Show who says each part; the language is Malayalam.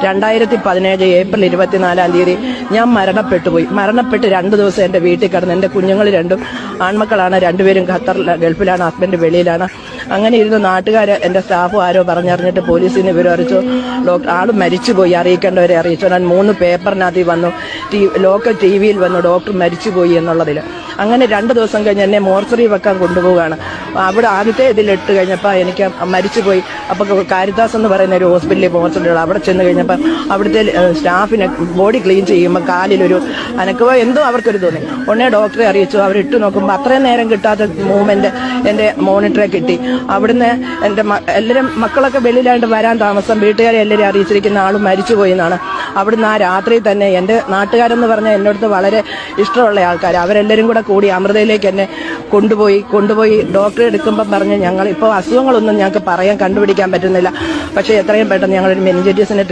Speaker 1: 2017 ഏപ്രിൽ 24-ാം തീയതി ഞാൻ മരണപ്പെട്ട് 2 ദിവസം എൻ്റെ വീട്ടിൽ കിടന്ന്. എൻ്റെ കുഞ്ഞുങ്ങൾ 2 ആൺമക്കളാണ്, 2 പേരും ഗൾഫിലാണ്, ഹസ്ബൻഡ് വെളിയിലാണ്. അങ്ങനെ ഇരുന്ന് നാട്ടുകാർ, എൻ്റെ സ്റ്റാഫ് ആരോ പറഞ്ഞറിഞ്ഞിട്ട് പോലീസിന് വിവരം അറിയിച്ചു. ആൾ മരിച്ചുപോയി, അറിയിക്കേണ്ടവരെ അറിയിച്ചു. ഞാൻ 3 പേപ്പറിനകത്ത് വന്നു, ലോക്കൽ TV-യിൽ വന്നു, ഡോക്ടർ മരിച്ചുപോയി എന്നുള്ളതിൽ. അങ്ങനെ 2 ദിവസം കഴിഞ്ഞ് എന്നെ മോർച്ചറി വെക്കാൻ കൊണ്ടുപോവുകയാണ്. അവിടെ ആദ്യത്തെ ഇതിലിട്ട് കഴിഞ്ഞപ്പോൾ എനിക്ക് മരിച്ചുപോയി. അപ്പോൾ കാരിത്താസ് എന്ന് പറയുന്ന ഒരു ഹോസ്പിറ്റലിൽ മോർച്ചറികൾ അവിടെ ചെന്ന് കഴിഞ്ഞപ്പോൾ അവിടുത്തെ സ്റ്റാഫിനെ ബോഡി ക്ലീൻ ചെയ്യുമ്പോൾ കാലിലൊരു അനക്കവോ എന്തോ അവർക്കൊരു തോന്നി. ഉടനെ ഡോക്ടറെ അറിയിച്ചു. അവരിട്ട് നോക്കുമ്പോൾ അത്രയും നേരം കിട്ടാത്ത മൂവ്മെന്റ് എൻ്റെ മോണിറ്ററെ കിട്ടി. അവിടുന്ന് എൻ്റെ എല്ലാവരും മക്കളൊക്കെ വെളിയിലായിട്ട് വരാൻ താമസം, വീട്ടുകാരെ എല്ലാവരും അറിയിച്ചിരിക്കുന്ന ആളും മരിച്ചുപോയി എന്നാണ്. അവിടുന്ന് ആ രാത്രി തന്നെ എൻ്റെ നാട്ടുകാരെന്ന് പറഞ്ഞാൽ എന്നോടത്ത് വളരെ ഇഷ്ടമുള്ള ആൾക്കാർ, അവരെല്ലാവരും കൂടി അമൃതയിലേക്ക് എന്നെ കൊണ്ടുപോയി ഡോക്ടറെ എടുക്കുമ്പോൾ പറഞ്ഞ് ഞങ്ങൾ ഇപ്പോൾ അസുഖങ്ങളൊന്നും ഞങ്ങൾക്ക് കണ്ടുപിടിക്കാൻ പറ്റുന്നില്ല, പക്ഷേ എത്രയും പെട്ടെന്ന് ഞങ്ങളൊരു മെനിഞ്ചൈറ്റിസിന്